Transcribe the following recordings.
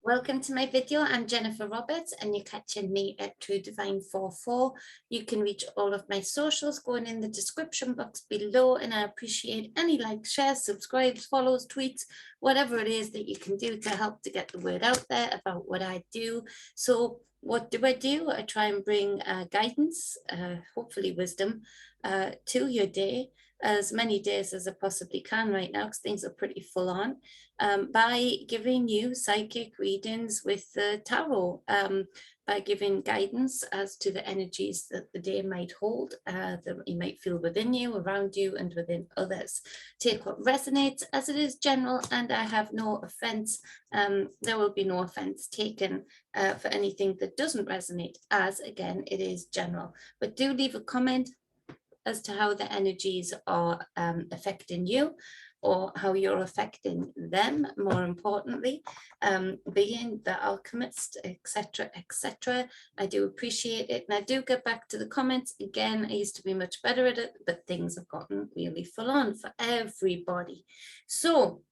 Welcome to my video. I'm Jennifer Roberts and you're catching me at True Divine 44. You can reach all of my socials going in the description box below, and I appreciate any likes, shares, subscribes, follows, tweets, whatever it is that you can do to help to get the word out there about what I do. So what do? I try and bring guidance, hopefully wisdom, to your day, as many days as I possibly can right now because things are pretty full on, by giving you psychic readings with the tarot, by giving guidance as to the energies that the day might hold, that you might feel within you, around you, and within others. Take what resonates, as it is general, and I have no offense. There will be no offense taken for anything that doesn't resonate, as again, it is general. But do leave a comment as to how the energies are affecting you, or how you're affecting them, more importantly, being the alchemist, etc., etc. I do appreciate it, and I do get back to the comments. Again, I used to be much better at it, but things have gotten really full on for everybody. So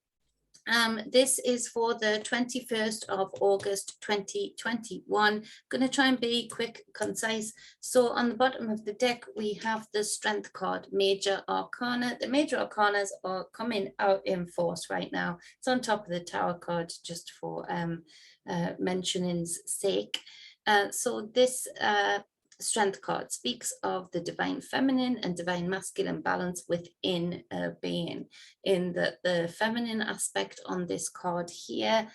this is for the 21st of August 2021. I'm going to try and be quick, concise. So on the bottom of the deck, we have the Strength card, Major Arcana. The Major Arcanas are coming out in force right now. It's on top of the Tower card, just for mentioning's sake. So this Strength card speaks of the divine feminine and divine masculine balance within a being. In the feminine aspect on this card here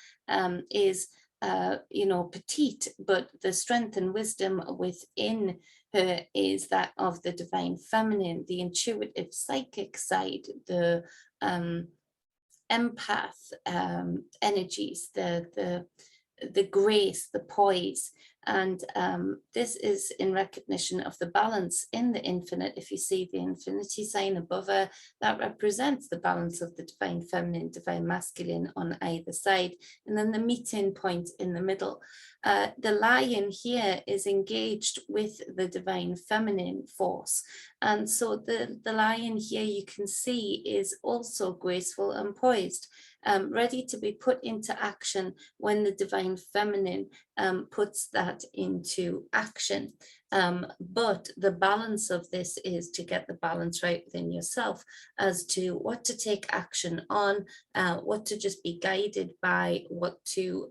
is petite, but the strength and wisdom within her is that of the divine feminine, the intuitive psychic side, the empath energies, the grace, the poise. And this is in recognition of the balance in the infinite. If you see the infinity sign above her, that represents the balance of the divine feminine, divine masculine on either side, and then the meeting point in the middle. The lion here is engaged with the divine feminine force, and so the lion here, you can see, is also graceful and poised, ready to be put into action when the divine feminine puts that into action. But the balance of this is to get the balance right within yourself as to what to take action on, what to just be guided by, what to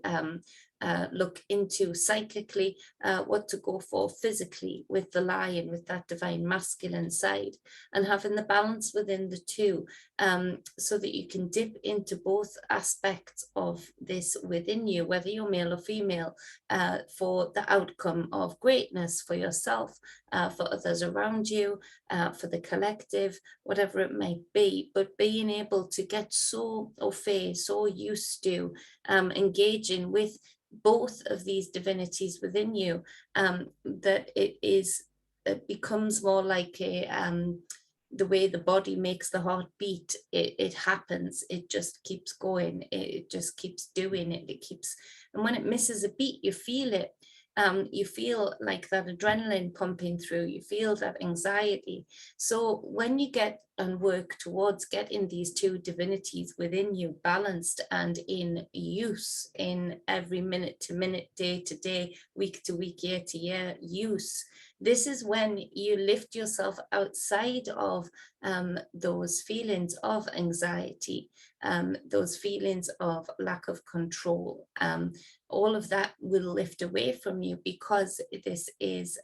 look into psychically, what to go for physically with the lion, with that divine masculine side, and having the balance within the two, so that you can dip into both aspects of this within you, whether you're male or female, for the outcome of greatness for yourself, for others around you, for the collective, whatever it might be. But being able to get so au fait, so used to engaging with both of these divinities within you, that it becomes more like the way the body makes the heart beat. It happens, it just keeps going, it just keeps doing it, and when it misses a beat, you feel it. You feel like that adrenaline pumping through, you feel that anxiety. So when you get and work towards getting these two divinities within you balanced and in use, in every minute to minute, day to day, week to week, year to year use, this is when you lift yourself outside of those feelings of anxiety, those feelings of lack of control. All of that will lift away from you, because this is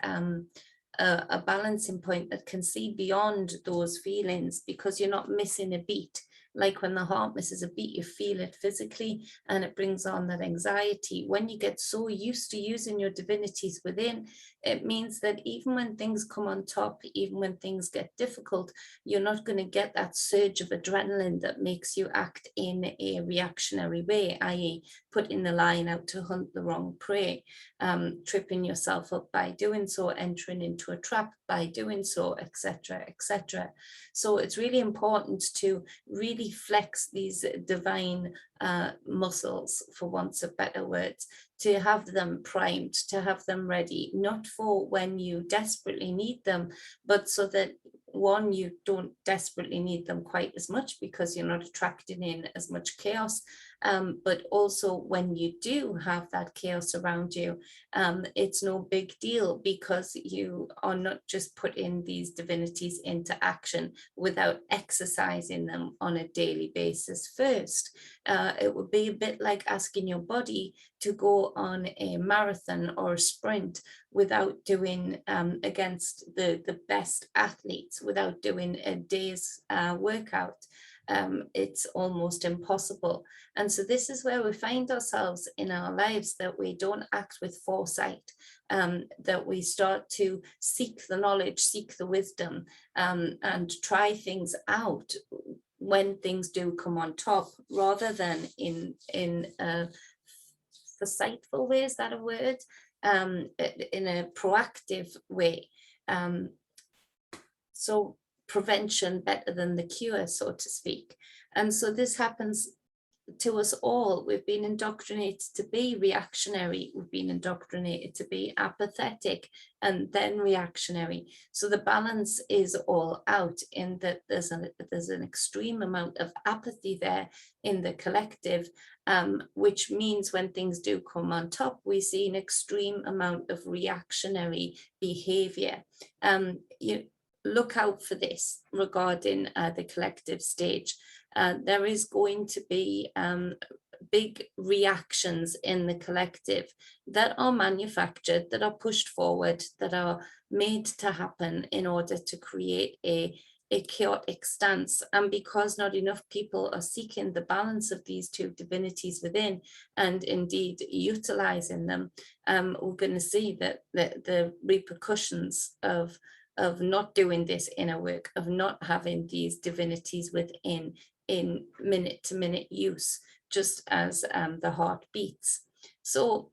a balancing point that can see beyond those feelings, because you're not missing a beat. Like when the heart misses a beat, you feel it physically, and it brings on that anxiety. When you get so used to using your divinities within, it means that even when things come on top, even when things get difficult, you're not going to get that surge of adrenaline that makes you act in a reactionary way, i.e. putting the lion out to hunt the wrong prey, tripping yourself up by doing so, entering into a trap by doing so, etc., etc. So it's really important to really flex these divine muscles, for want of better words, to have them primed, to have them ready, not for when you desperately need them, but so that, one, you don't desperately need them quite as much, because you're not attracting in as much chaos, But also when you do have that chaos around you, it's no big deal, because you are not just putting these divinities into action without exercising them on a daily basis first. It would be a bit like asking your body to go on a marathon or a sprint without doing against the best athletes, without doing a day's workout. It's almost impossible. And so this is where we find ourselves in our lives, that we don't act with foresight, that we start to seek the knowledge, seek the wisdom, and try things out when things do come on top, rather than in foresightful way, is that a word? In a proactive way. So prevention better than the cure, so to speak. And so this happens to us all. We've been indoctrinated to be reactionary. We've been indoctrinated to be apathetic and then reactionary. So the balance is all out, in that there's an extreme amount of apathy there in the collective, which means when things do come on top, we see an extreme amount of reactionary behavior. Look out for this regarding the collective stage. There is going to be big reactions in the collective that are manufactured, that are pushed forward, that are made to happen in order to create a chaotic stance. And because not enough people are seeking the balance of these two divinities within, and indeed utilizing them, we're going to see that the repercussions of not doing this inner work, of not having these divinities within in minute-to-minute use, just as the heart beats. So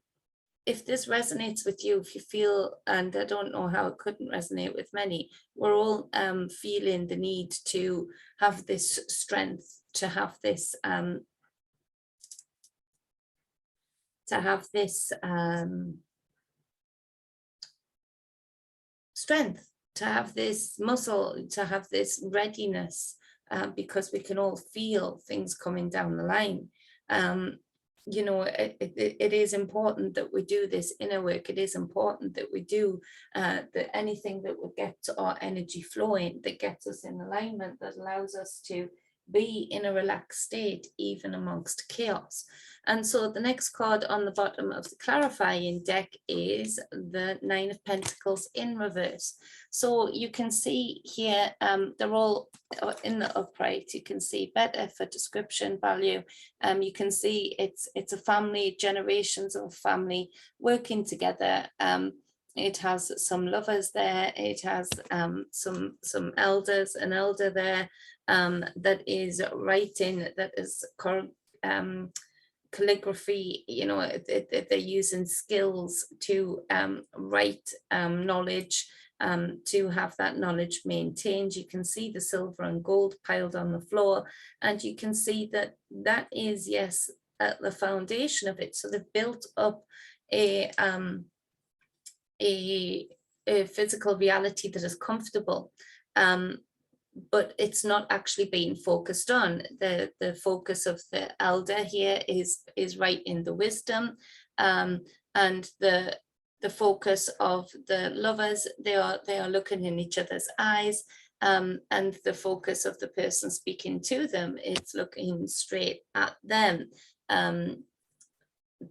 if this resonates with you, if you feel, and I don't know how it couldn't resonate with many, we're all feeling the need to have this strength, to have this strength, to have this muscle, to have this readiness, because we can all feel things coming down the line. You know, it is important that we do this inner work. It is important that we do anything that will get our energy flowing, that gets us in alignment, that allows us to be in a relaxed state, even amongst chaos. And so the next card on the bottom of the clarifying deck is the Nine of Pentacles in reverse. So you can see here, they're all in the upright. You can see better for description value. You can see it's a family, generations of family working together. It has some lovers there. It has some elders, an elder there that is writing, that is calligraphy. You know, they're using skills to write knowledge, to have that knowledge maintained. You can see the silver and gold piled on the floor, and you can see that that is, yes, at the foundation of it. So they've built up a physical reality that is comfortable, but it's not actually being focused on. The focus of the elder here is right in the wisdom, and the focus of the lovers, they are looking in each other's eyes, and the focus of the person speaking to them is looking straight at them,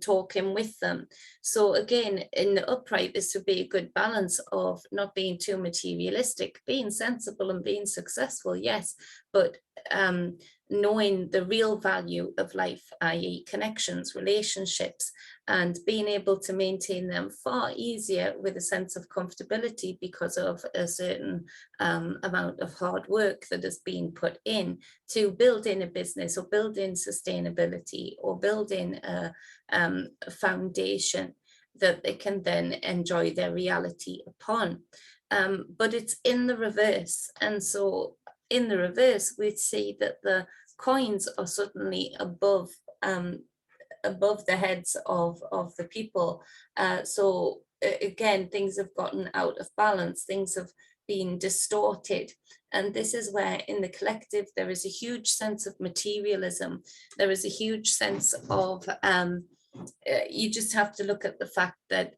talking with them. So again, in the upright, this would be a good balance of not being too materialistic, being sensible and being successful, yes, but knowing the real value of life, i.e. connections, relationships, and being able to maintain them far easier with a sense of comfortability because of a certain amount of hard work that has been put in to build in a business, or build in sustainability, or build in a foundation that they can then enjoy their reality upon. But it's in the reverse. And so in the reverse, we see that the coins are suddenly above the heads of the people. So again, things have gotten out of balance. Things have been distorted. And this is where in the collective, there is a huge sense of materialism. There is a huge sense of, you just have to look at the fact that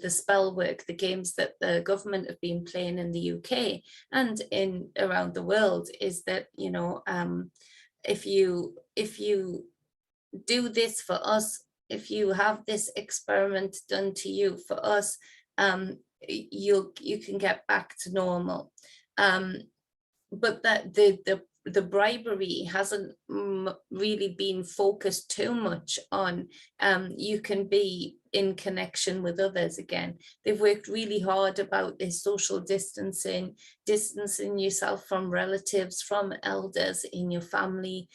the spell work, the games that the government have been playing in the UK and in around the world, is that, you know, if you do this for us, if you have this experiment done to you for us, you can get back to normal. But that the bribery hasn't really been focused too much on you can be in connection with others again. They've worked really hard about this social distancing yourself from relatives, from elders in your family,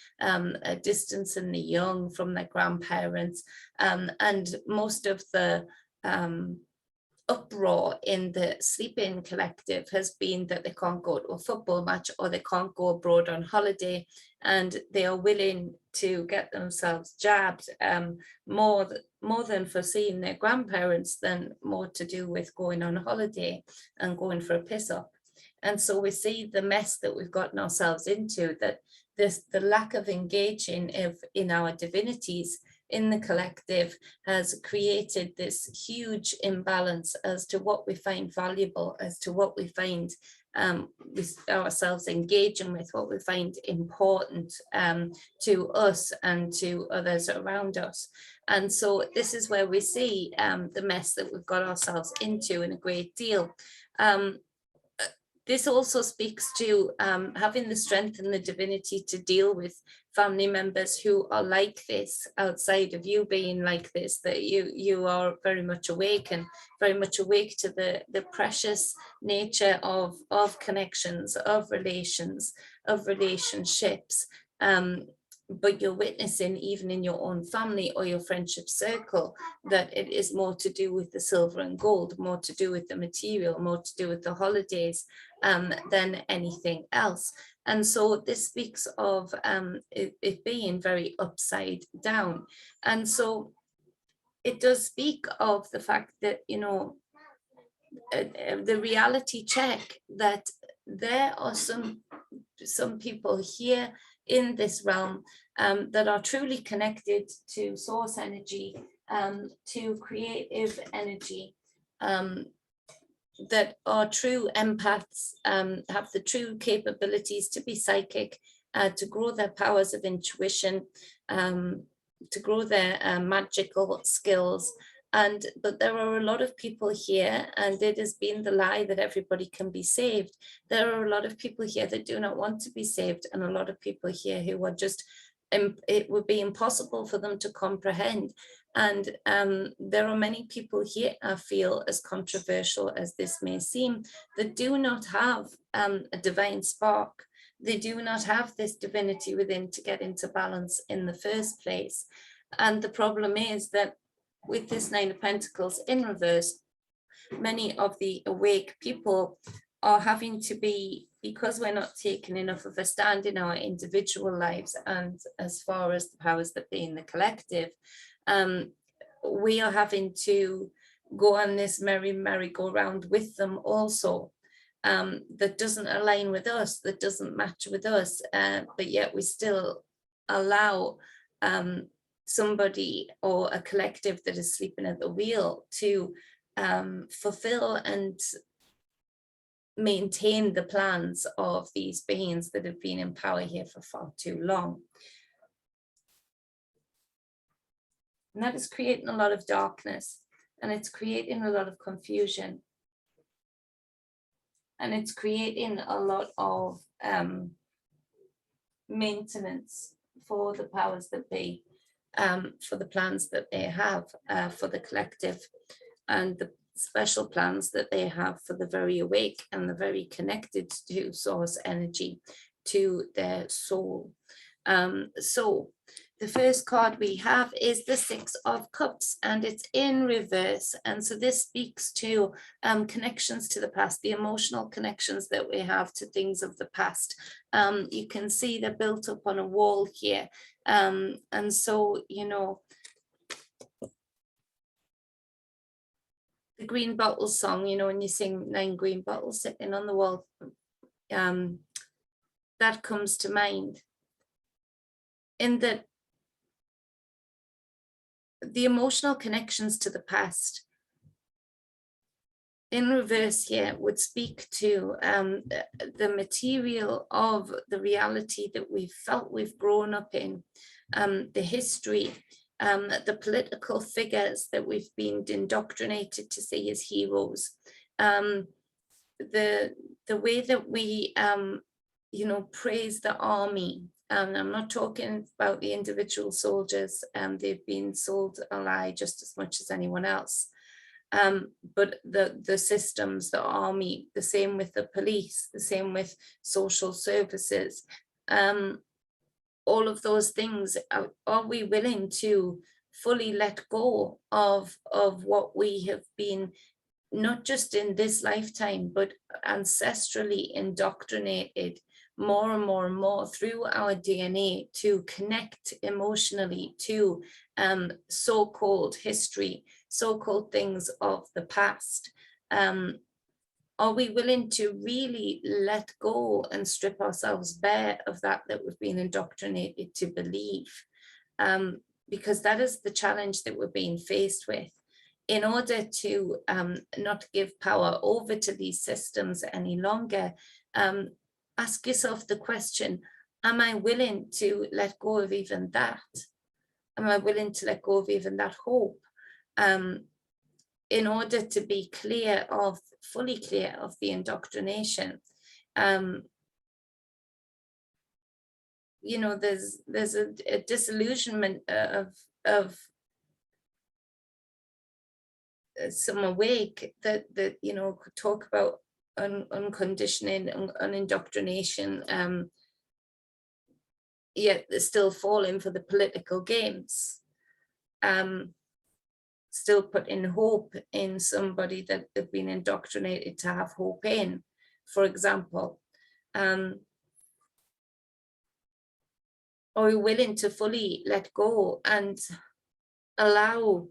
distancing the young from their grandparents, and most of the uproar in the sleep-in collective has been that they can't go to a football match or they can't go abroad on holiday, and they are willing to get themselves jabbed, more than for seeing their grandparents, than more to do with going on holiday and going for a piss up. And so we see the mess that we've gotten ourselves into, that the lack of engaging in our divinities in the collective has created this huge imbalance as to what we find valuable, as to what we find with ourselves engaging with, what we find important to us and to others around us. And so this is where we see the mess that we've got ourselves into in a great deal. This also speaks to having the strength and the divinity to deal with family members who are like this, outside of you being like this, that you are very much awake, and very much awake to the precious nature of connections, of relations, of relationships. But you're witnessing, even in your own family or your friendship circle, that it is more to do with the silver and gold, more to do with the material, more to do with the holidays than anything else. And so this speaks of it being very upside down. And so it does speak of the fact that, you know, the reality check that there are some people here in this realm that are truly connected to source energy, to creative energy, that are true empaths, have the true capabilities to be psychic, to grow their powers of intuition, to grow their magical skills. But there are a lot of people here, and it has been the lie that everybody can be saved. There are a lot of people here that do not want to be saved, and a lot of people here who are just, it would be impossible for them to comprehend. And there are many people here, I feel, as controversial as this may seem, that do not have a divine spark. They do not have this divinity within to get into balance in the first place. And the problem is that with this Nine of Pentacles in reverse, many of the awake people are having to be, because we're not taking enough of a stand in our individual lives and as far as the powers that be in the collective, we are having to go on this merry-go-round with them also, that doesn't align with us, that doesn't match with us, but yet we still allow somebody or a collective that is sleeping at the wheel to fulfill and maintain the plans of these beings that have been in power here for far too long. And that is creating a lot of darkness, and it's creating a lot of confusion, and it's creating a lot of maintenance for the powers that be, for the plans that they have for the collective, and the special plans that they have for the very awake and the very connected to source energy, to their soul. So the first card we have is the Six of Cups, and it's in reverse. And so this speaks to connections to the past, the emotional connections that we have to things of the past. You can see they're built up on a wall here. And so, you know, the green bottle song, you know, when you sing 9 green bottles sitting on the wall, that comes to mind. In that the emotional connections to the past in reverse here would speak to the material of the reality that we've felt we've grown up in, the history, the political figures that we've been indoctrinated to see as heroes, the way that we you know, praise the army. I'm not talking about the individual soldiers, they've been sold a lie just as much as anyone else. But the systems, the army, the same with the police, the same with social services, all of those things, are we willing to fully let go of what we have been, not just in this lifetime, but ancestrally indoctrinated more and more and more through our DNA to connect emotionally to so-called history, so-called things of the past? Are we willing to really let go and strip ourselves bare of that we've been indoctrinated to believe? Because that is the challenge that we're being faced with. In order to not give power over to these systems any longer, ask yourself the question, am I willing to let go of even that? Am I willing to let go of even that hope? In order to be clear of, fully clear of the indoctrination. You know, there's a disillusionment of some awake that you know, could talk about unconditioning, unindoctrination, yet they're still falling for the political games. Still putting hope in somebody that they've been indoctrinated to have hope in, for example. Are we willing to fully let go and allow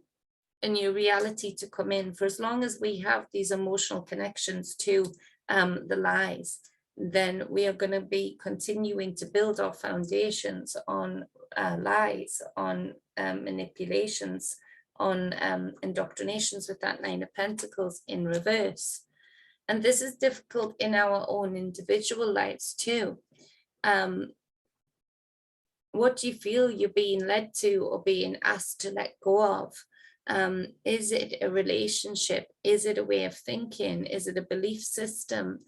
a new reality to come in? For as long as we have these emotional connections to the lies, then we are going to be continuing to build our foundations on lies, on manipulations, on indoctrinations with that 9 of Pentacles in reverse. And this is difficult in our own individual lives too. What do you feel you're being led to or being asked to let go of? Is it a relationship? Is it a way of thinking? Is it a belief system?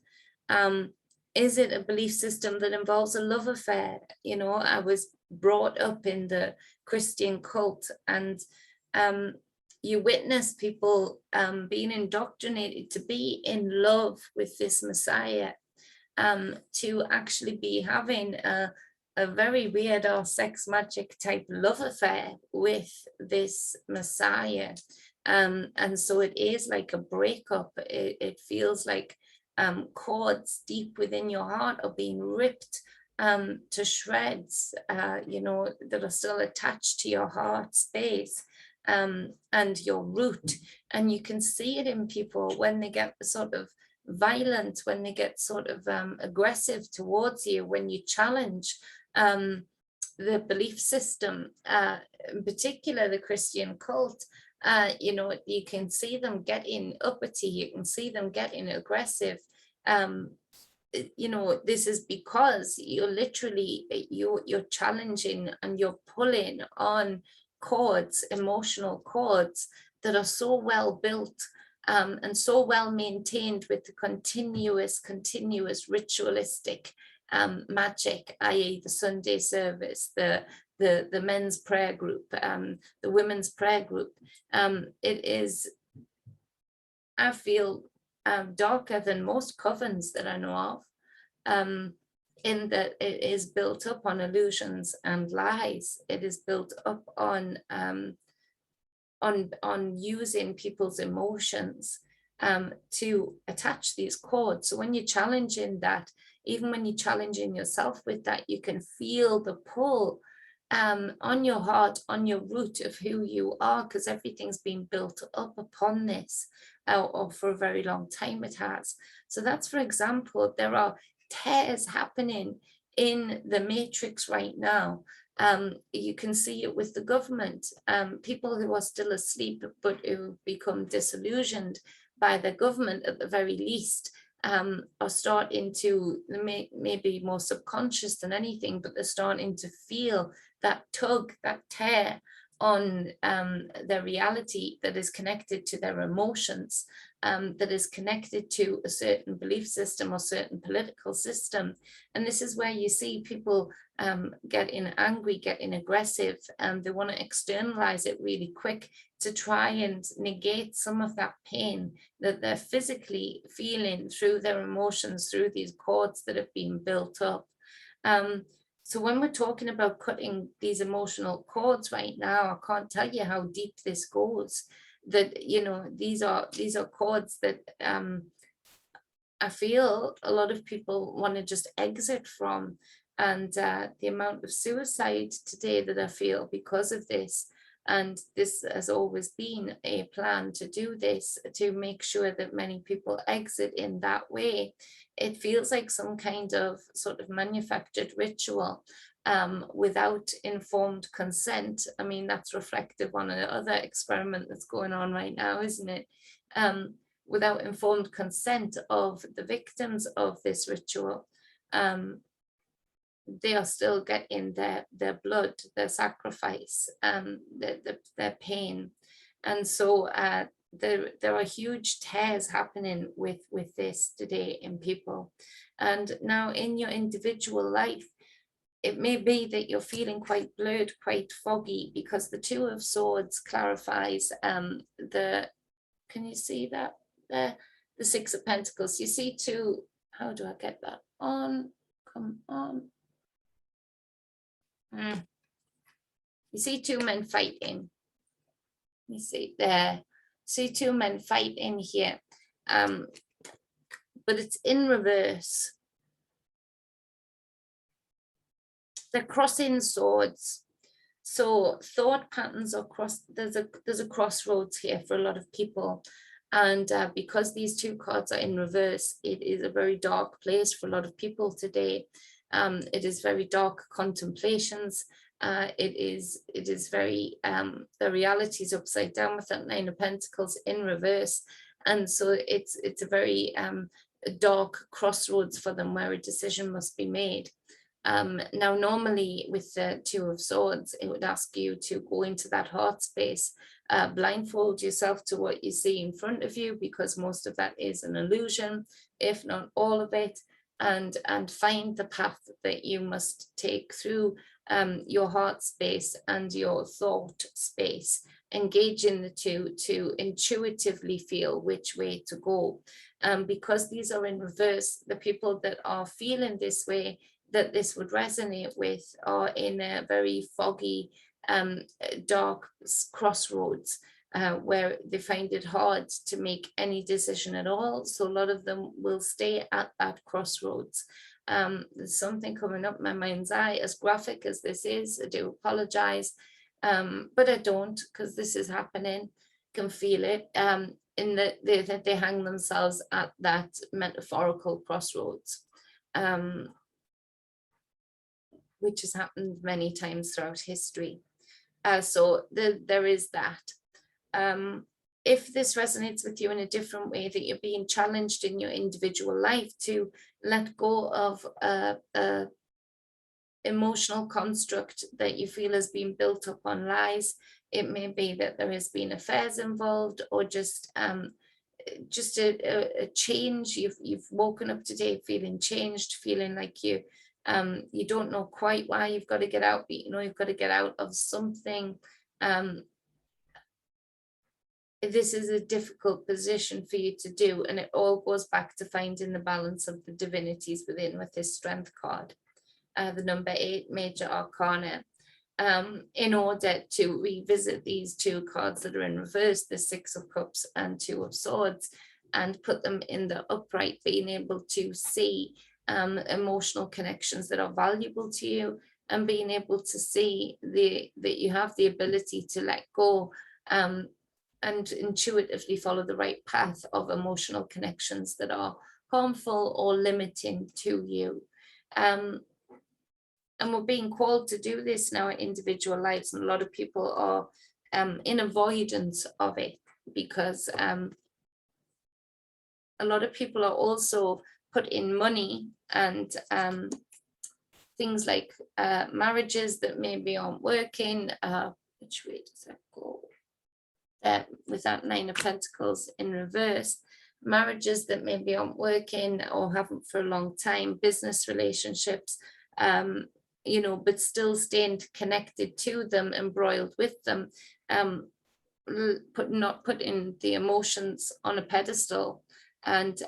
Is it a belief system that involves a love affair? You know, I was brought up in the Christian cult, and you witness people being indoctrinated to be in love with this Messiah, to actually be having a very weird or sex magic type love affair with this Messiah. And so it is like a breakup. It feels like cords deep within your heart are being ripped to shreds, you know, that are still attached to your heart space and your root. And you can see it in people when they get sort of violent, when they get sort of aggressive towards you, when you challenge the belief system, in particular the Christian cult. You know, you can see them getting uppity, you can see them getting aggressive. You know, this is because you're literally, you're challenging and you're pulling on cords, emotional cords that are so well built and so well maintained with the continuous ritualistic magic, i.e. the Sunday service, the men's prayer group, the women's prayer group. It is, I feel, darker than most covens that I know of, in that it is built up on illusions and lies. It is built up on using people's emotions to attach these cords. So when you're challenging that, even when you're challenging yourself with that, you can feel the pull on your heart, on your root of who you are, because everything's been built up upon this, or for a very long time it has. So that's, for example, there are tears happening in the matrix right now. You can see it with the government, people who are still asleep but who become disillusioned by the government at the very least, are starting to, maybe more subconscious than anything, but they're starting to feel that tug, that tear on their reality that is connected to their emotions, that is connected to a certain belief system or certain political system. And this is where you see people getting angry, getting aggressive, and they want to externalize it really quick to try and negate some of that pain that they're physically feeling through their emotions, through these cords that have been built up. So when we're talking about cutting these emotional cords right now, I can't tell you how deep this goes. That, you know, these are cords that I feel a lot of people want to just exit from. And the amount of suicide today that I feel because of this, and this has always been a plan to do this, to make sure that many people exit in that way. It feels like some kind of sort of manufactured ritual, without informed consent. I mean, that's reflective on another experiment that's going on right now, isn't it? Without informed consent of the victims of this ritual, they are still getting their blood, their sacrifice, their pain. And so there are huge tears happening with this today in people. And now in your individual life, it may be that you're feeling quite blurred, quite foggy, because the Two of Swords clarifies can you see that there? The Six of Pentacles. You see two, how do I get that on? Come on. You see two men fighting. You see there. See two men fighting here. But it's in reverse. They're crossing swords. So thought patterns are there's a crossroads here for a lot of people. And because these two cards are in reverse, it is a very dark place for a lot of people today. It is very dark contemplations. It is very, the reality is upside down with that Nine of Pentacles in reverse. And so it's a very dark crossroads for them where a decision must be made. Now, normally with the Two of Swords, it would ask you to go into that heart space, blindfold yourself to what you see in front of you, because most of that is an illusion, if not all of it, and find the path that you must take through your heart space and your thought space. Engage in the two to intuitively feel which way to go. Because these are in reverse, the people that are feeling this way, that this would resonate with, are in a very foggy, dark crossroads, where they find it hard to make any decision at all. So a lot of them will stay at that crossroads. There's something coming up my mind's eye. As graphic as this is, I do apologize, but I don't, because this is happening. Can feel it, in that they hang themselves at that metaphorical crossroads, which has happened many times throughout history. So there is that. If this resonates with you in a different way, that you're being challenged in your individual life to let go of a emotional construct that you feel has been built up on lies. It may be that there has been affairs involved, or just a change. You've woken up today feeling changed, feeling like you don't know quite why you've got to get out, but you know you've got to get out of something. This is a difficult position for you to do, and it all goes back to finding the balance of the divinities within with this Strength card, the number 8 major arcana, in order to revisit these two cards that are in reverse, the Six of Cups and Two of Swords, and put them in the upright, being able to see emotional connections that are valuable to you, and being able to see that you have the ability to let go, and intuitively follow the right path of emotional connections that are harmful or limiting to you. And we're being called to do this in our individual lives, and a lot of people are in avoidance of it, because a lot of people are also put in money and things like marriages that maybe aren't working. Which way does that go? With that Nine of Pentacles in reverse, marriages that maybe aren't working or haven't for a long time, business relationships, you know, but still staying connected to them, embroiled with them, not putting the emotions on a pedestal, and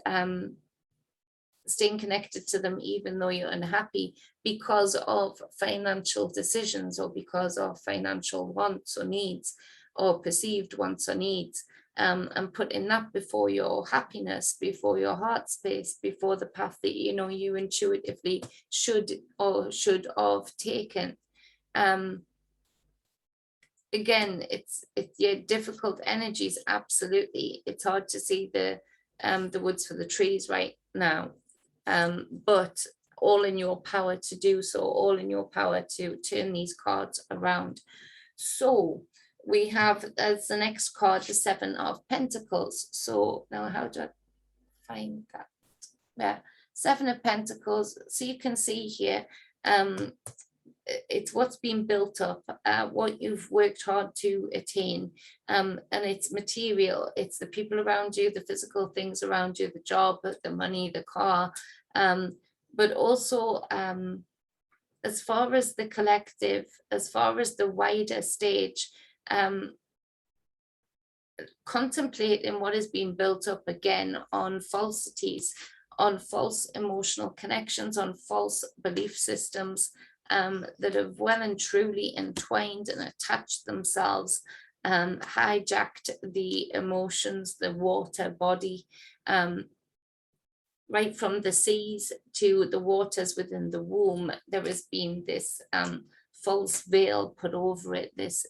staying connected to them even though you're unhappy because of financial decisions, or because of financial wants or needs, or perceived wants or needs, and putting that before your happiness, before your heart space, before the path that you know you intuitively should have taken. Again, it's yeah, difficult energies, absolutely. It's hard to see the woods for the trees right now, but all in your power to do so, all in your power to turn these cards around. So we have as the next card the Seven of Pentacles. So now how do I find that? Yeah, Seven of Pentacles. So you can see here, it's what's been built up, what you've worked hard to attain, and it's material. It's the people around you, the physical things around you, the job, the money, the car, but also as far as the collective, as far as the wider stage, contemplating what is being built up again on falsities, on false emotional connections, on false belief systems that have well and truly entwined and attached themselves, hijacked the emotions, the water body, right from the seas to the waters within the womb. There has been this false veil put over it, this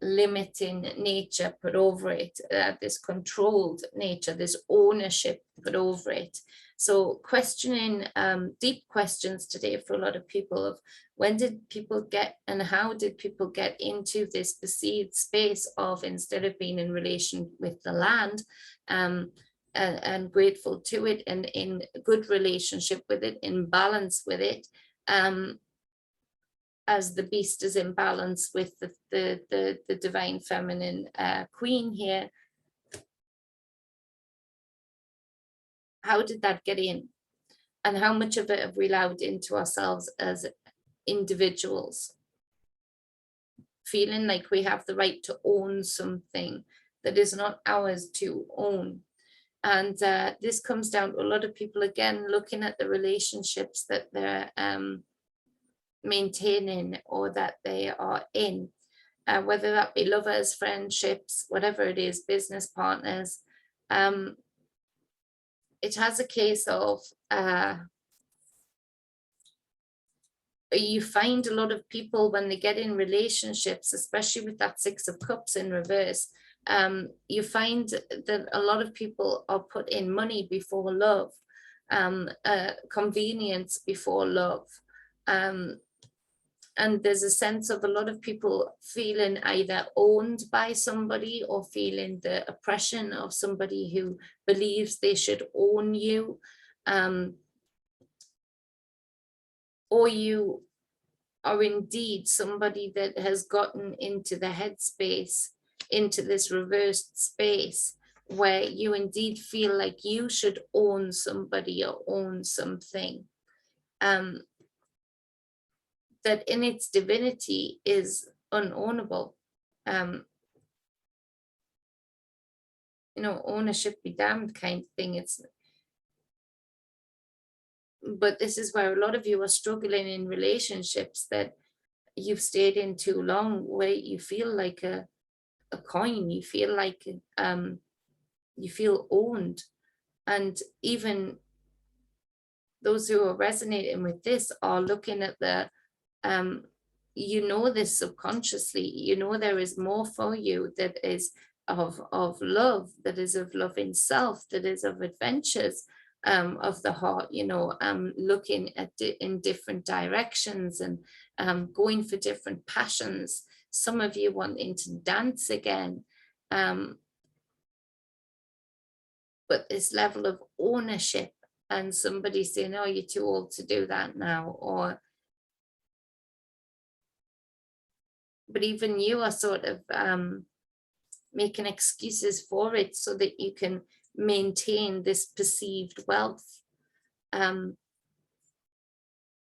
limiting nature put over it, this controlled nature, this ownership put over it. So questioning, deep questions today for a lot of people of when did people get and how did people get into this perceived space of, instead of being in relation with the land, and grateful to it and in good relationship with it, in balance with it, as the beast is in balance with the divine feminine queen here. How did that get in? And how much of it have we allowed into ourselves as individuals? Feeling like we have the right to own something that is not ours to own. And this comes down to a lot of people, again, looking at the relationships that they're maintaining or that they are in, whether that be lovers, friendships, whatever it is, business partners. It has a case of you find a lot of people when they get in relationships, especially with that Six of Cups in reverse, you find that a lot of people are put in money before love, convenience before love. And there's a sense of a lot of people feeling either owned by somebody or feeling the oppression of somebody who believes they should own you. Or you are indeed somebody that has gotten into the headspace, into this reversed space, where you indeed feel like you should own somebody or own something. That in its divinity is unownable. You know, ownership be damned kind of thing. But this is where a lot of you are struggling in relationships that you've stayed in too long, where you feel like a coin, you feel like you feel owned. And even those who are resonating with this are looking at the You know this subconsciously. You know there is more for you that is of love, that is of love in self, that is of adventures of the heart, you know, looking at in different directions and going for different passions. Some of you wanting to dance again, but this level of ownership, and somebody saying, oh, you're too old to do that now, or but even you are sort of making excuses for it so that you can maintain this perceived wealth.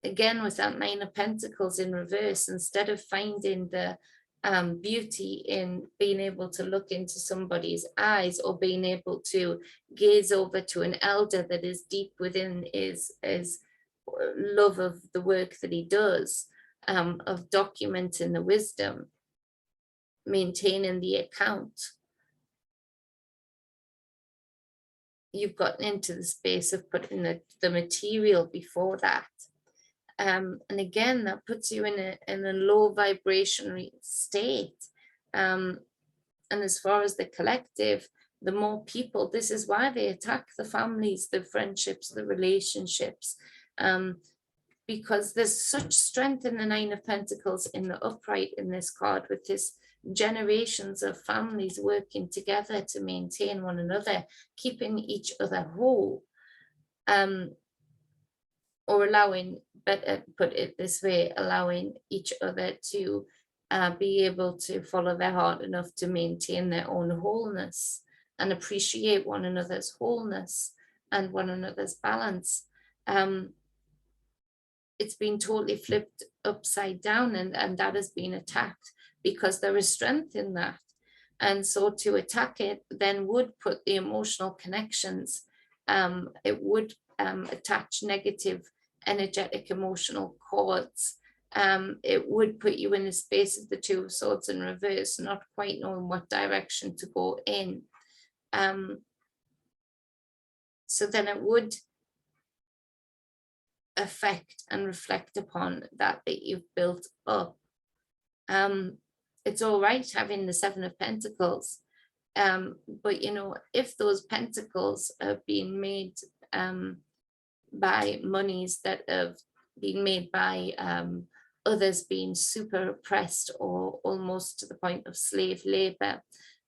Again, with that Nine of Pentacles in reverse, instead of finding the beauty in being able to look into somebody's eyes, or being able to gaze over to an elder that is deep within his love of the work that he does, of documenting the wisdom, maintaining the account, you've gotten into the space of putting the material before that. And again, that puts you in a low vibrationary state. And as far as the collective, the more people, this is why they attack the families, the friendships, the relationships, because there's such strength in the Nine of Pentacles in the upright in this card, with this generations of families working together to maintain one another, keeping each other whole, or allowing, better put it this way, allowing each other to be able to follow their heart enough to maintain their own wholeness and appreciate one another's wholeness and one another's balance. It's been totally flipped upside down, and that has been attacked, because there is strength in that. And so to attack it then would put the emotional connections, it would attach negative energetic emotional cords. It would put you in the space of the Two of Swords in reverse, not quite knowing what direction to go in. So then it would affect and reflect upon that you've built up. It's all right having the Seven of Pentacles, but you know, if those pentacles have been made by monies that have been made by others being super oppressed, or almost to the point of slave labor,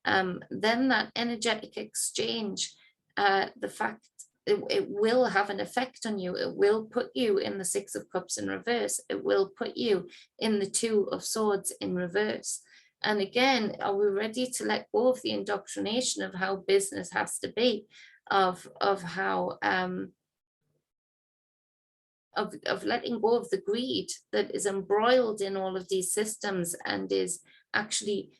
then that energetic exchange, the fact it will have an effect on you. It will put you in the Six of Cups in reverse. It will put you in the Two of Swords in reverse. And again, are we ready to let go of the indoctrination of how business has to be, of how of letting go of the greed that is embroiled in all of these systems and is actually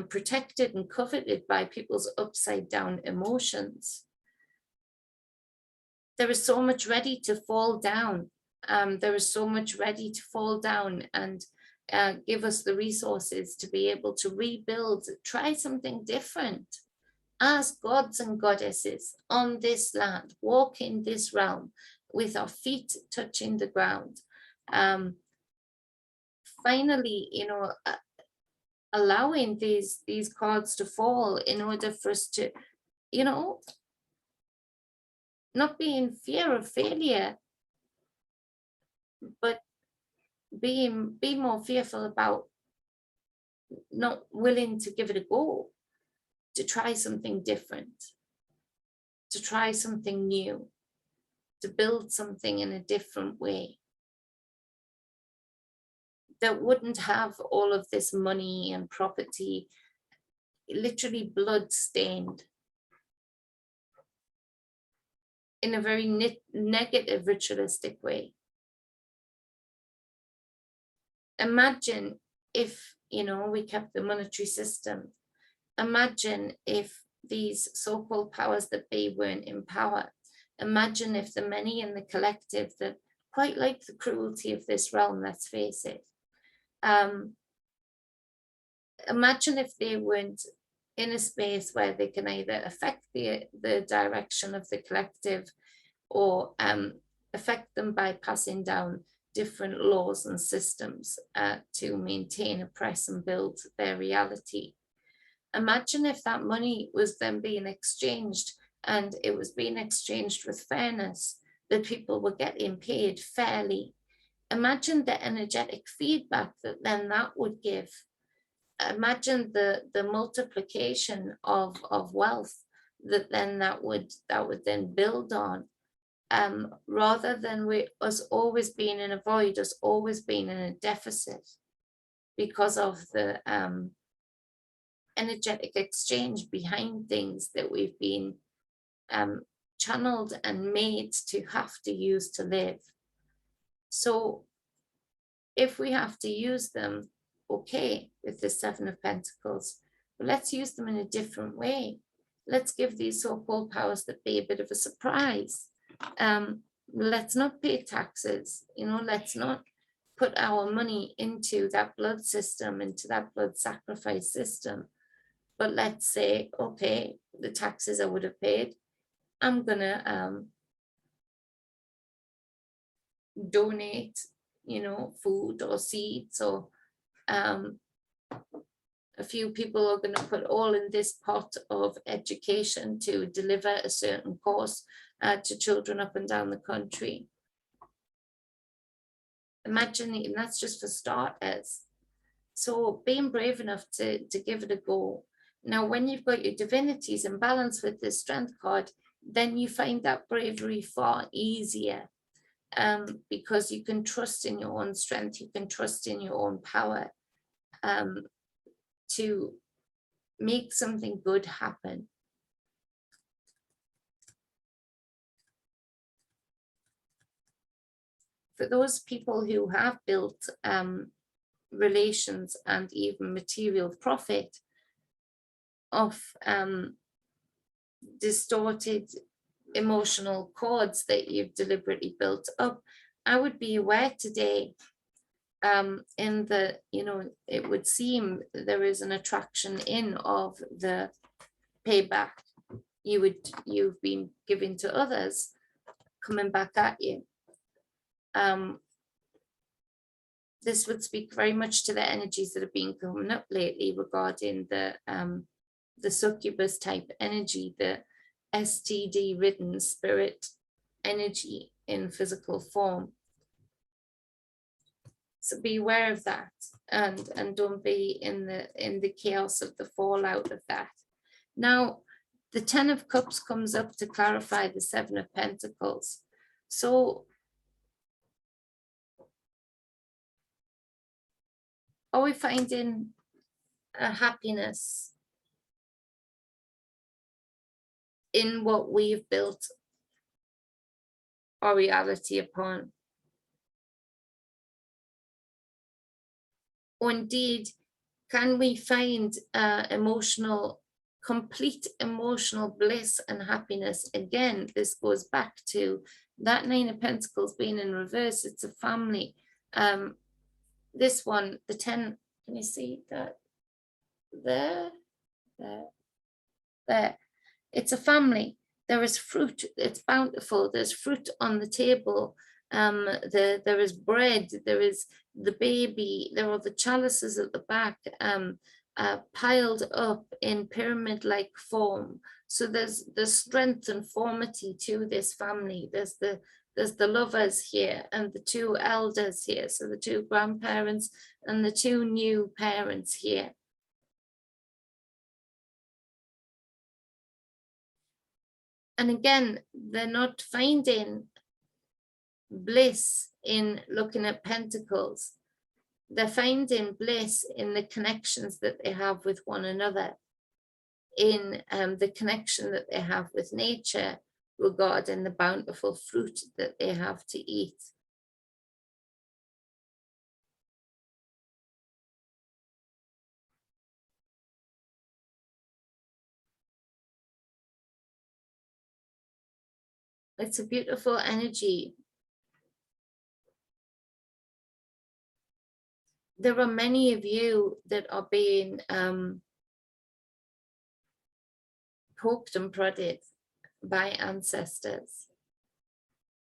protected and coveted by people's upside down emotions? There is so much ready to fall down. There is so much ready to fall down and give us the resources to be able to rebuild, try something different as gods and goddesses on this land, walk in this realm with our feet touching the ground. Finally, you know, allowing these cards to fall in order for us to, you know, not be in fear of failure, but be more fearful about not willing to give it a go, to try something different, to try something new, to build something in a different way that wouldn't have all of this money and property literally blood stained in a very negative ritualistic way. Imagine if, you know, we kept the monetary system. Imagine if these so-called powers that be weren't in power. Imagine if the many and the collective that quite like the cruelty of this realm, let's face it. Imagine if they weren't in a space where they can either affect the direction of the collective, or affect them by passing down different laws and systems to maintain, oppress, and build their reality. Imagine if that money was then being exchanged, and it was being exchanged with fairness, that people were getting paid fairly. Imagine the energetic feedback that then that would give. Imagine the multiplication of wealth that then that would then build on, rather than us always being in a void, us always being in a deficit because of the energetic exchange behind things that we've been channeled and made to have to use to live. So if we have to use them, okay, with the Seven of Pentacles, but let's use them in a different way. Let's give these so-called powers that be a bit of a surprise. Let's not pay taxes, let's not put our money into that blood system, into that blood sacrifice system. But let's say, okay, the taxes I would have paid, I'm gonna donate, food or seeds, or a few people are going to put all in this pot of education to deliver a certain course to children up and down the country. Imagine, and that's just for starters. So being brave enough to give it a go. Now, when you've got your divinities in balance with the strength card, then you find that bravery far easier, because you can trust in your own strength, you can trust in your own power to make something good happen. For those people who have built relations and even material profit off distorted emotional cords that you've deliberately built up, I would be aware today, in the, it would seem there is an attraction in of the payback you've been giving to others coming back at you. This would speak very much to the energies that have been coming up lately regarding the succubus type energy, the STD ridden spirit energy in physical form. So be aware of that, and don't be in the chaos of the fallout of that. Now, the Ten of Cups comes up to clarify the Seven of Pentacles. So are we finding a happiness in what we've built our reality upon? Or indeed, can we find complete emotional bliss and happiness? Again, this goes back to that Nine of Pentacles being in reverse. It's a family. This one, the 10, can you see that? There. It's a family. There is fruit. It's bountiful. There's fruit on the table. There is bread. There is the baby. There are the chalices at the back, piled up in pyramid-like form. So there's strength and formity to this family. There's the lovers here and the two elders here. So the two grandparents and the two new parents here. And again, they're not finding bliss in looking at pentacles. They're finding bliss in the connections that they have with one another, in the connection that they have with nature regarding the bountiful fruit that they have to eat. It's a beautiful energy. There are many of you that are being poked and prodded by ancestors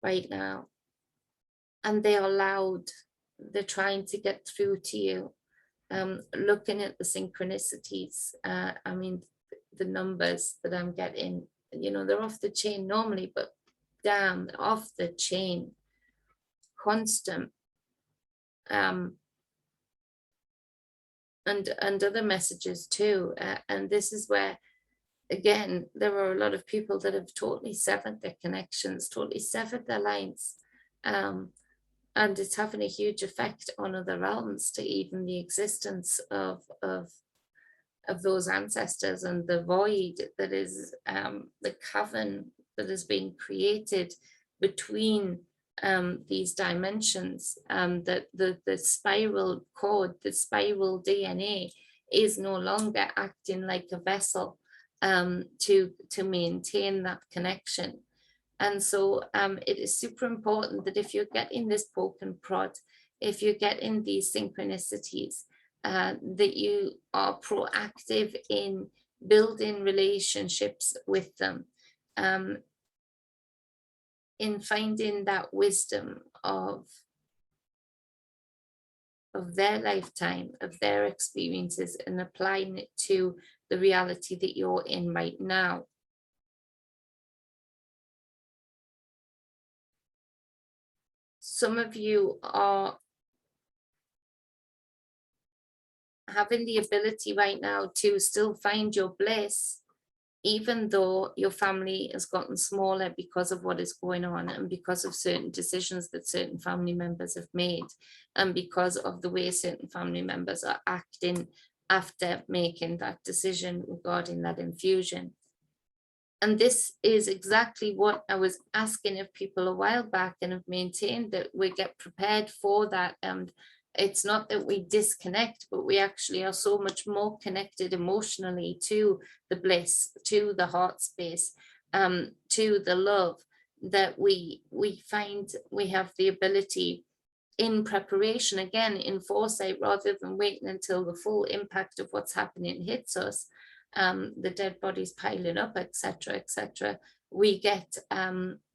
right now. and they are loud. They're trying to get through to you. Looking at the synchronicities, I mean, the numbers that I'm getting, you know, they're off the chain normally, but damn, off the chain, constant. And other messages too. And this is where, again, there are a lot of people that have totally severed their connections, totally severed their lines. And it's having a huge effect on other realms, to even the existence of those ancestors, and the void that is the cavern that has been created between these dimensions, that the spiral cord, the spiral DNA is no longer acting like a vessel to maintain that connection. And so it is super important that if you're getting this poke and prod, if you're getting these synchronicities, that you are proactive in building relationships with them, in finding that wisdom of their lifetime, of their experiences, and applying it to the reality that you're in right now. Some of you are having the ability right now to still find your bliss, even though your family has gotten smaller because of what is going on, and because of certain decisions that certain family members have made, and because of the way certain family members are acting after making that decision regarding that infusion. And this is exactly what I was asking of people a while back, and have maintained that we get prepared for that. And it's not that we disconnect, but we actually are so much more connected emotionally to the bliss, to the heart space, to the love, that we find we have the ability, in preparation, again, in foresight, rather than waiting until the full impact of what's happening hits us, the dead bodies piling up, etc., etc. We get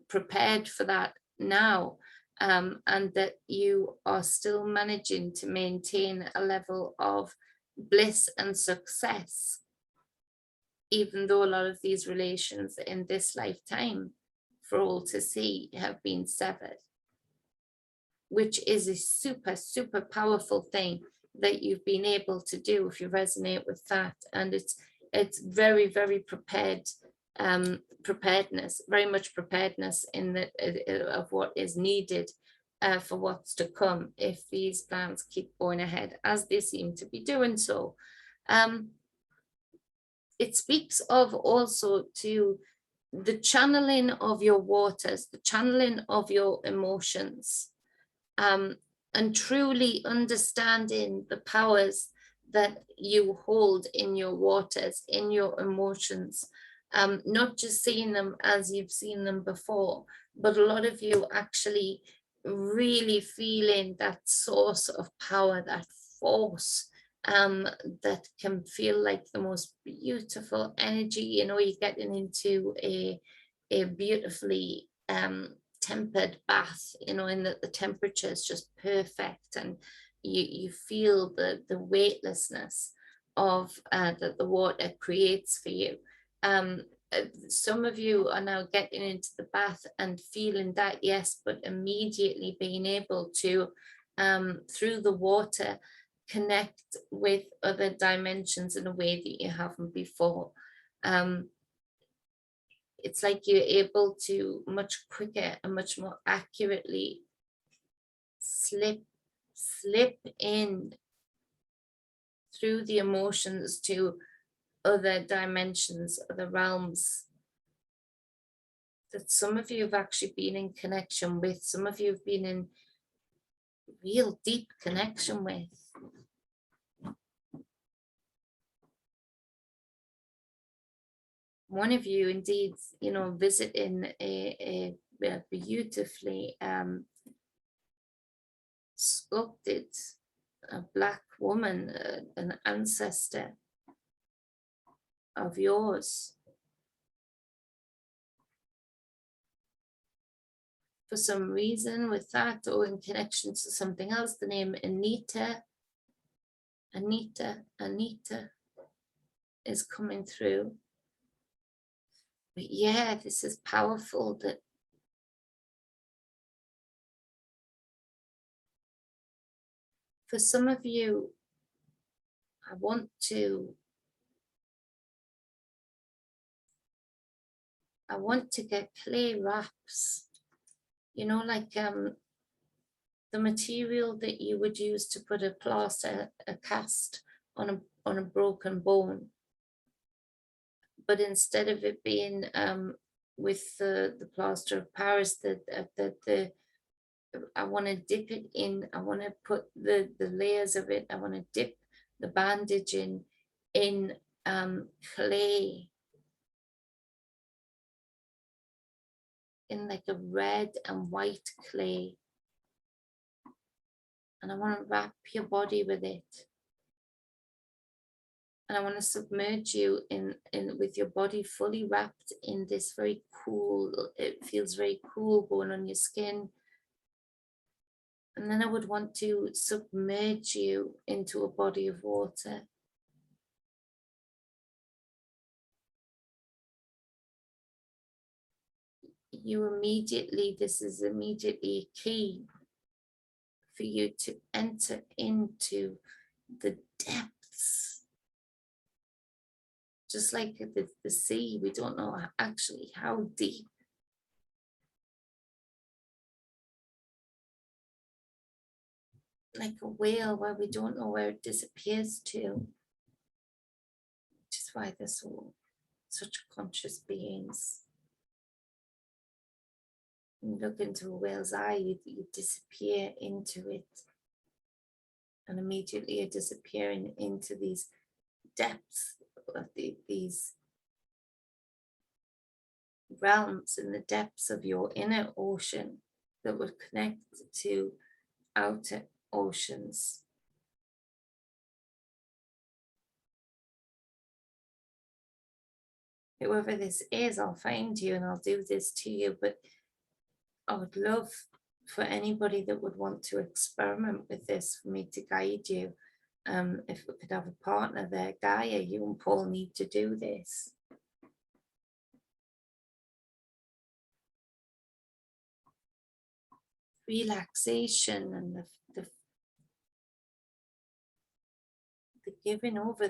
prepared for that now, and that you are still managing to maintain a level of bliss and success, even though a lot of these relations in this lifetime, for all to see, have been severed, which is a super, super powerful thing that you've been able to do, if you resonate with that. And it's very, very preparedness, very much preparedness in the of what is needed for what's to come, if these plans keep going ahead as they seem to be doing so. It speaks of also to the channeling of your waters, the channeling of your emotions, and truly understanding the powers that you hold in your waters, in your emotions, not just seeing them as you've seen them before, but a lot of you actually really feeling that source of power, that force, that can feel like the most beautiful energy. You know, you're getting into a beautifully tempered bath, you know, in that the temperature is just perfect, and you feel the weightlessness of that the water creates for you. Some of you are now getting into the bath and feeling that, yes, but immediately being able to, through the water, connect with other dimensions in a way that you haven't before. It's like you're able to much quicker and much more accurately slip in through the emotions to other dimensions, other realms that some of you have actually been in connection with, some of you have been in real deep connection with. One of you indeed, you know, visiting a beautifully sculpted black woman, an ancestor of yours. for some reason with that, or in connection to something else, the name Anita is coming through. But yeah, this is powerful, that for some of you, I want to get clay wraps, you know, like the material that you would use to put a plaster, a cast on a broken bone. But instead of it being with the plaster of Paris, I want to dip it in. I want to put the layers of it. I want to dip the bandage in clay, in like a red and white clay, and I want to wrap your body with it. And I want to submerge you in with your body fully wrapped in this very cool, it feels very cool going on your skin. And then I would want to submerge you into a body of water. This is immediately key for you to enter into the depths. Just like the sea, we don't know actually how deep. Like a whale, where we don't know where it disappears to. Which is why they're such conscious beings. When you look into a whale's eye, you disappear into it. And immediately you're disappearing into these depths of these realms, in the depths of your inner ocean that would connect to outer oceans. Whoever this is, I'll find you and I'll do this to you, but I would love for anybody that would want to experiment with this, for me to guide you. If we could have a partner there, Gaia, you and Paul need to do this. Relaxation and the giving over,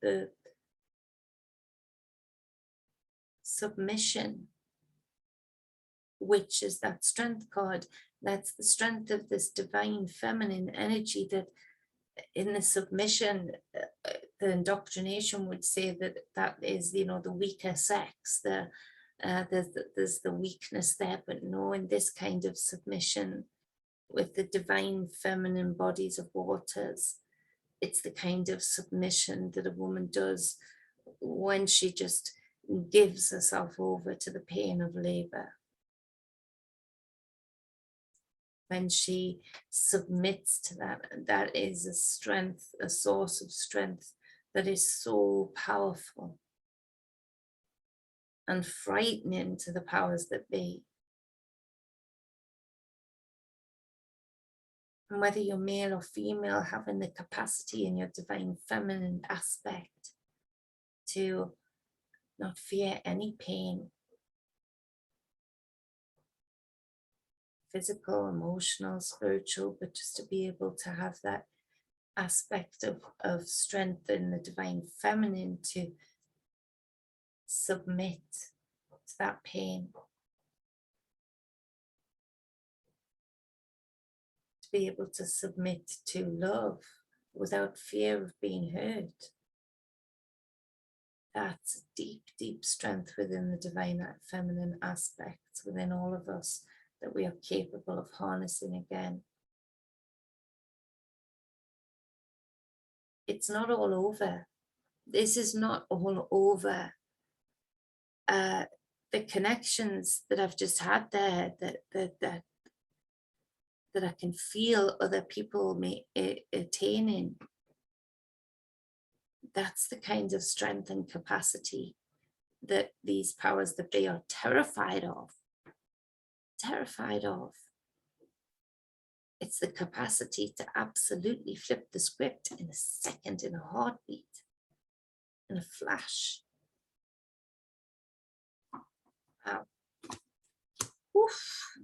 the submission, which is that strength card. That's the strength of this divine feminine energy, that in the submission, the indoctrination would say that is, you know, the weaker sex, there's the weakness there. But no, in this kind of submission with the divine feminine bodies of waters, it's the kind of submission that a woman does when she just gives herself over to the pain of labor. When she submits to that, that is a strength, a source of strength that is so powerful and frightening to the powers that be. And whether you're male or female, having the capacity in your divine feminine aspect to not fear any pain, physical, emotional, spiritual, but just to be able to have that aspect of strength in the divine feminine, to submit to that pain, to be able to submit to love without fear of being hurt. That's deep, deep strength within the divine feminine aspects within all of us, that we are capable of harnessing again. It's not all over. This is not all over. The connections that I've just had there, that I can feel other people attaining, that's the kind of strength and capacity that these powers that they are terrified of terrified of. It's the capacity to absolutely flip the script in a second, in a heartbeat, in a flash. Wow. Oof.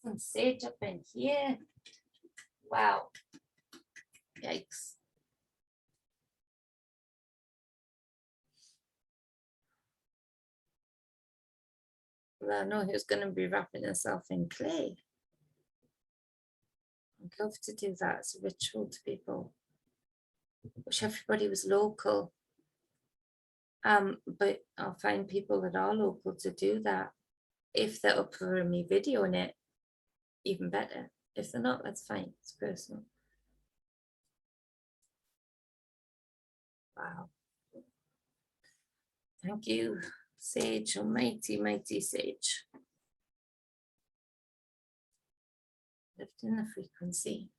Some sage up in here. Wow. Yikes. Well, I know who's going to be wrapping herself in clay. I'd love to do that as a ritual to people. Wish everybody was local. But I'll find people that are local to do that. If they're up for me videoing it, even better. If they're not, that's fine. It's personal. Wow. Thank you, Sage, almighty, mighty Sage. Lifting the frequency.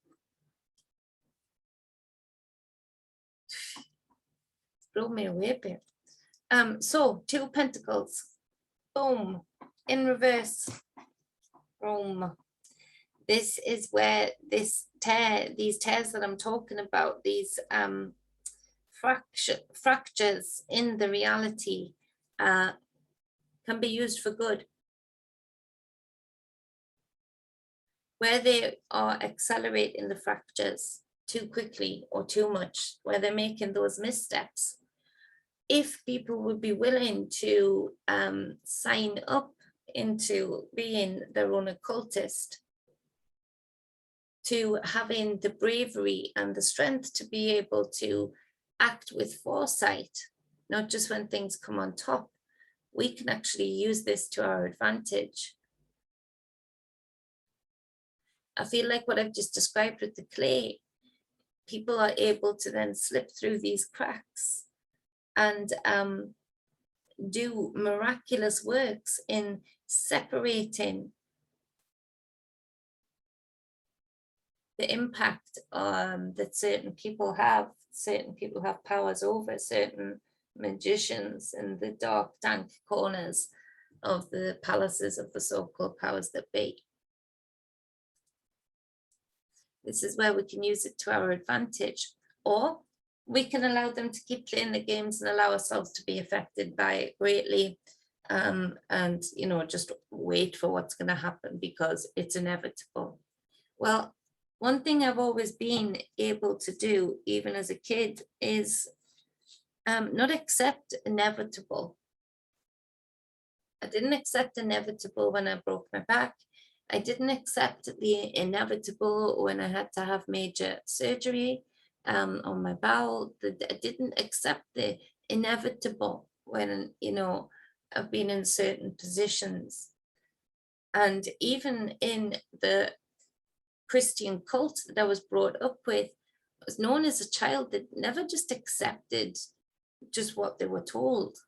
Blow me away a bit. So 2 Pentacles. Boom. In reverse. Boom. This is where these tears that I'm talking about, these fractures in the reality can be used for good. Where they are accelerating the fractures too quickly or too much, where they're making those missteps. If people would be willing to sign up into being their own occultist, to having the bravery and the strength to be able to act with foresight, not just when things come on top, we can actually use this to our advantage. I feel like what I've just described with the clay, people are able to then slip through these cracks and do miraculous works in separating the impact that certain people have. Certain people have powers over certain magicians in the dark, dank corners of the palaces of the so-called powers that be. This is where we can use it to our advantage, or we can allow them to keep playing the games and allow ourselves to be affected by it greatly, and just wait for what's going to happen because it's inevitable. Well, one thing I've always been able to do, even as a kid, is not accept inevitable. I didn't accept inevitable when I broke my back. I didn't accept the inevitable when I had to have major surgery on my bowel. I didn't accept the inevitable when, I've been in certain positions. And even in the Christian cult that I was brought up with, I was known as a child that never just accepted just what they were told.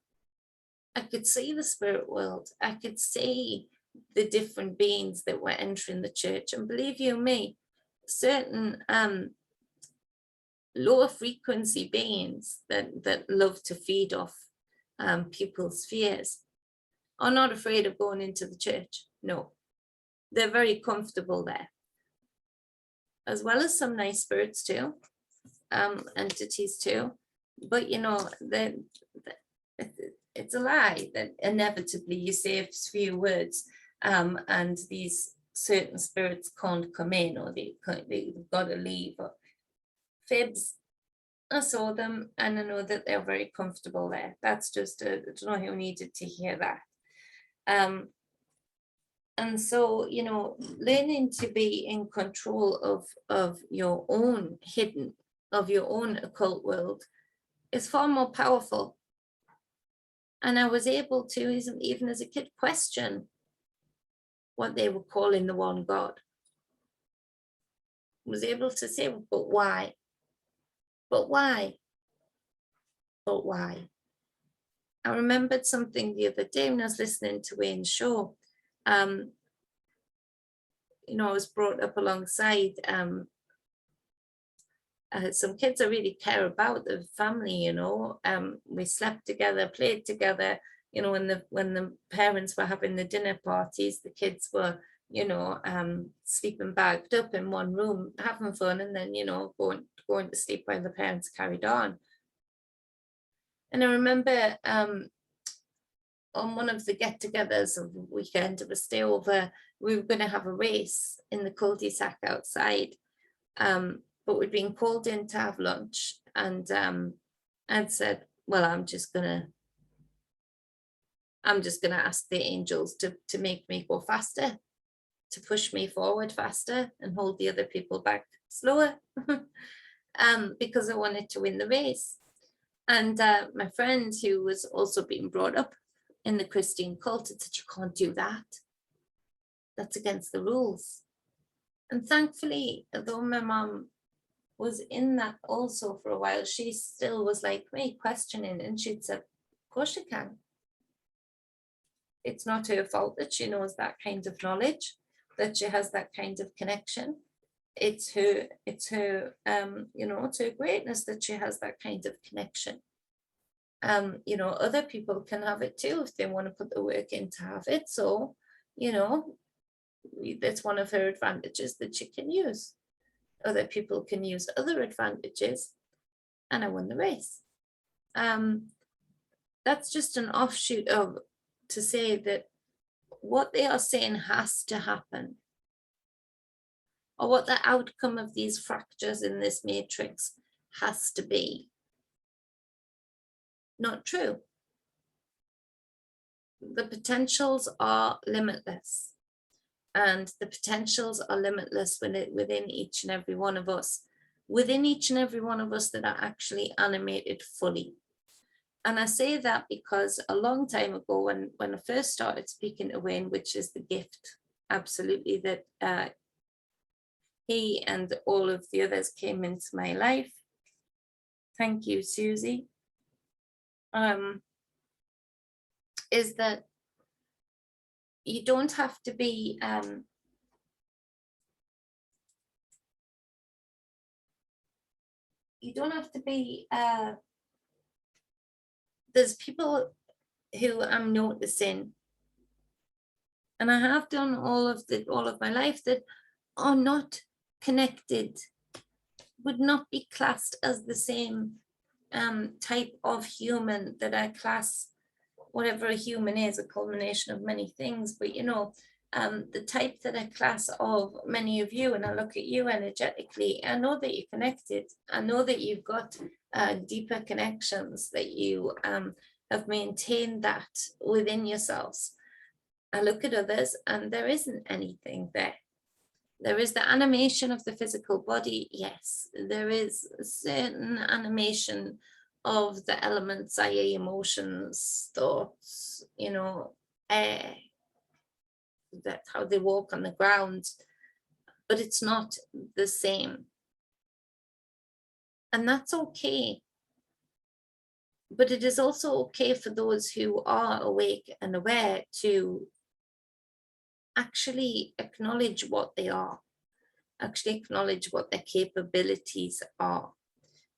I could see the spirit world. I could see the different beings that were entering the church. And believe you me, certain lower frequency beings that love to feed off people's fears are not afraid of going into the church. No, they're very comfortable there. As well as some nice spirits too, entities too. But it's a lie that inevitably you say a few words and these certain spirits can't come in, or they've got to leave. Or fibs, I saw them and I know that they're very comfortable there. That's just, I don't know who needed to hear that. And so, learning to be in control of your own hidden, of your own occult world is far more powerful. And I was able to, even as a kid, question what they were calling the one God. I was able to say, but why? But why? But why? I remembered something the other day when I was listening to Wayne's show. I was brought up alongside some kids I really care about, the family, we slept together, played together, you know, when the parents were having the dinner parties, the kids were, you know, sleeping bagged up in one room, having fun, and then, you know, going to sleep while the parents carried on. And I remember on one of the get-togethers of the weekend, it was stay over, we were going to have a race in the cul-de-sac outside, but we'd been called in to have lunch, and I'd said, well, I'm just gonna ask the angels to make me go faster, to push me forward faster and hold the other people back slower, because I wanted to win the race. And my friend, who was also being brought up in the Christian cult, said, you can't do that. That's against the rules. And thankfully, although my mom was in that also for a while, she still was like me, questioning, and she'd said, of course you can. It's not her fault that she knows that kind of knowledge, that she has that kind of connection. It's her, you know, it's her greatness that she has that kind of connection. You know, other people can have it too if they want to put the work in to have it. So, you know, that's one of her advantages that she can use. Other people can use other advantages, and I won the race. That's just an offshoot of to say that what they are saying has to happen, or what the outcome of these fractures in this matrix has to be, not true. The potentials are limitless, and the potentials are limitless within each and every one of us, that are actually animated fully. And I say that because a long time ago, when I first started speaking to Wayne, which is the gift, absolutely, that he and all of the others came into my life. Thank you, Susie. Is that you don't have to be there's people who I'm noticing, and I have done all of my life, that are not connected, would not be classed as the same type of human that I class whatever a human is, a culmination of many things, but you know, the type that I class of many of you, and I look at you energetically, I know that you're connected. I know that you've got deeper connections, that you have maintained that within yourselves. I look at others and there isn't anything there. There is the animation of the physical body, yes. There is a certain animation of the elements, i.e. emotions, thoughts, you know, air, that's how they walk on the ground, but it's not the same. And that's okay. But it is also okay for those who are awake and aware to actually acknowledge what they are, actually acknowledge what their capabilities are.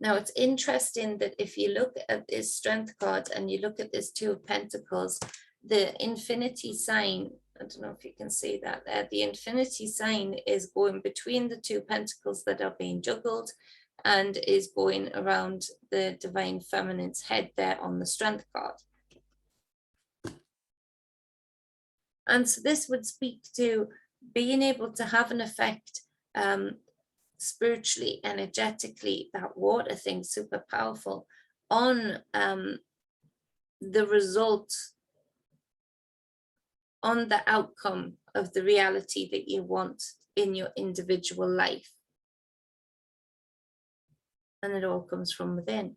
Now, it's interesting that if you look at this strength card and you look at this Two of Pentacles, the infinity sign, I don't know if you can see that there, the infinity sign is going between the two pentacles that are being juggled and is going around the divine feminine's head there on the strength card. And so this would speak to being able to have an effect spiritually, energetically, that water thing, super powerful, on the result, on the outcome of the reality that you want in your individual life. And it all comes from within.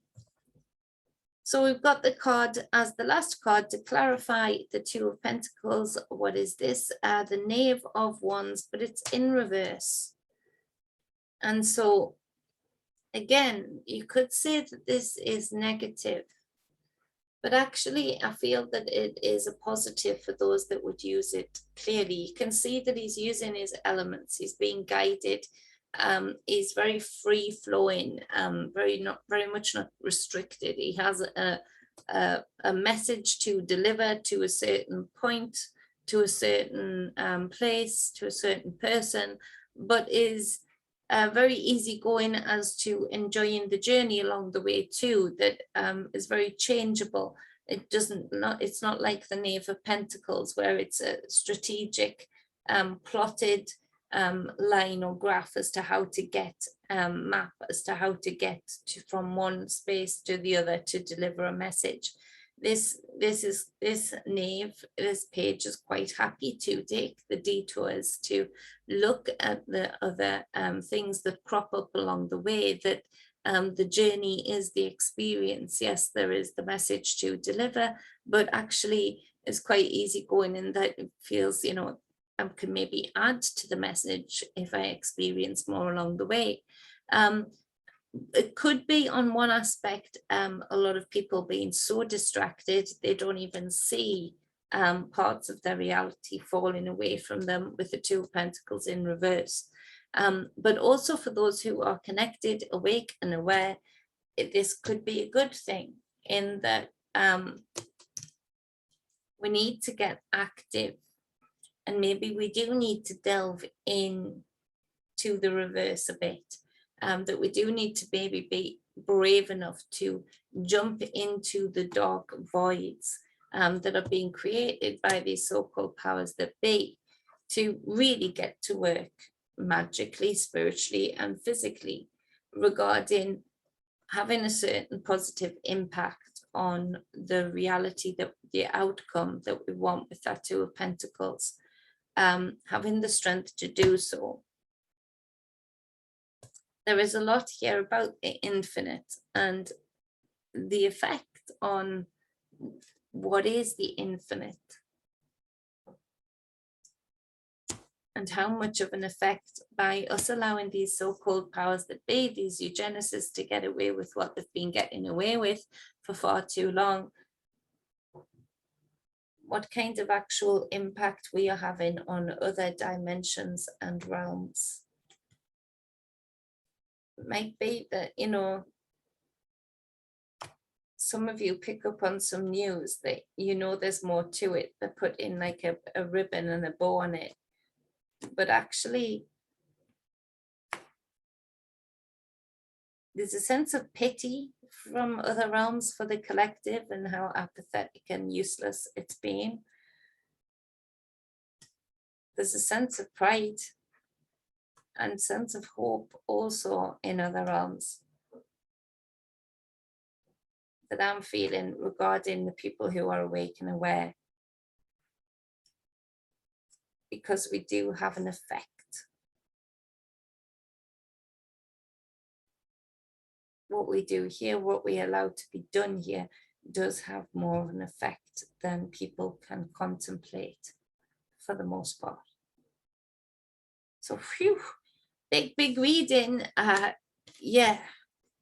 So we've got the card as the last card to clarify the Two of Pentacles. What is this? The Knave of Wands, but it's in reverse. And so, again, you could say that this is negative, but actually I feel that it is a positive for those that would use it clearly. You can see that he's using his elements, he's being guided, he's very free flowing, very much not restricted. He has a message to deliver to a certain point, to a certain place, to a certain person, but is very easygoing as to enjoying the journey along the way too, that is very changeable. It's not like the Knave of Pentacles, where it's a strategic, plotted line or graph as to how to get, map as to how to get from one space to the other to deliver a message. This Knave, this page is quite happy to take the detours to look at the other things that crop up along the way, that the journey is the experience. Yes, there is the message to deliver, but actually it's quite easy going in that it feels, you know, I can maybe add to the message if I experience more along the way. It could be on one aspect, a lot of people being so distracted, they don't even see parts of their reality falling away from them with the Two of Pentacles in reverse. But also for those who are connected, awake and aware, this could be a good thing in that we need to get active, and maybe we do need to delve in to the reverse a bit, that we do need to maybe be brave enough to jump into the dark voids that are being created by these so-called powers that be, to really get to work magically, spiritually and physically regarding having a certain positive impact on the reality, that the outcome that we want with that Two of Pentacles, having the strength to do so. There is a lot here about the infinite and the effect on what is the infinite, and how much of an effect, by us allowing these so-called powers that be, these eugenicists, to get away with what they've been getting away with for far too long, what kind of actual impact we are having on other dimensions and realms. It might be that, you know, some of you pick up on some news that, you know, there's more to it. They put in like a ribbon and a bow on it, but actually there's a sense of pity from other realms for the collective and how apathetic and useless it's been. There's a sense of pride and sense of hope also in other realms that I'm feeling regarding the people who are awake and aware, because we do have an effect. What we do here, what we allow to be done here, does have more of an effect than people can contemplate for the most part. So phew, big reading. Yeah,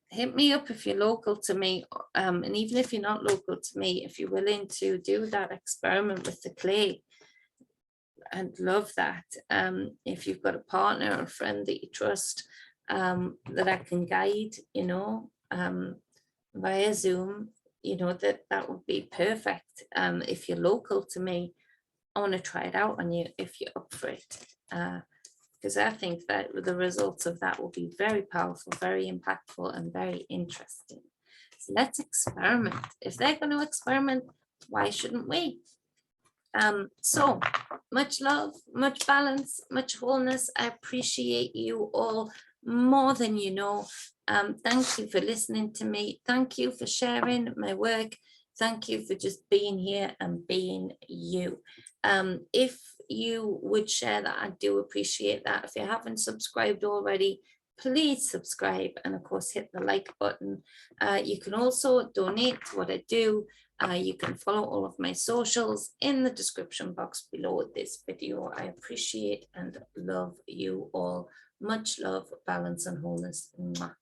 hit me up if you're local to me, and even if you're not local to me, if you're willing to do that experiment with the clay, I'd love that. If you've got a partner or a friend that you trust, that I can guide, you know, via Zoom, you know, that would be perfect. If you're local to me, I want to try it out on you if you're up for it, because I think that the results of that will be very powerful, very impactful and very interesting. So let's experiment. If they're going to experiment, why shouldn't we? So much love, much balance, much wholeness. I appreciate you all more than you know. Thank you for listening to me. Thank you for sharing my work. Thank you for just being here and being you. If you would share that, I do appreciate that. If you haven't subscribed already, please subscribe, and of course hit the like button. You can also donate to what I do. You can follow all of my socials in the description box below this video. I appreciate and love you all. Much love, balance and wholeness. Mwah.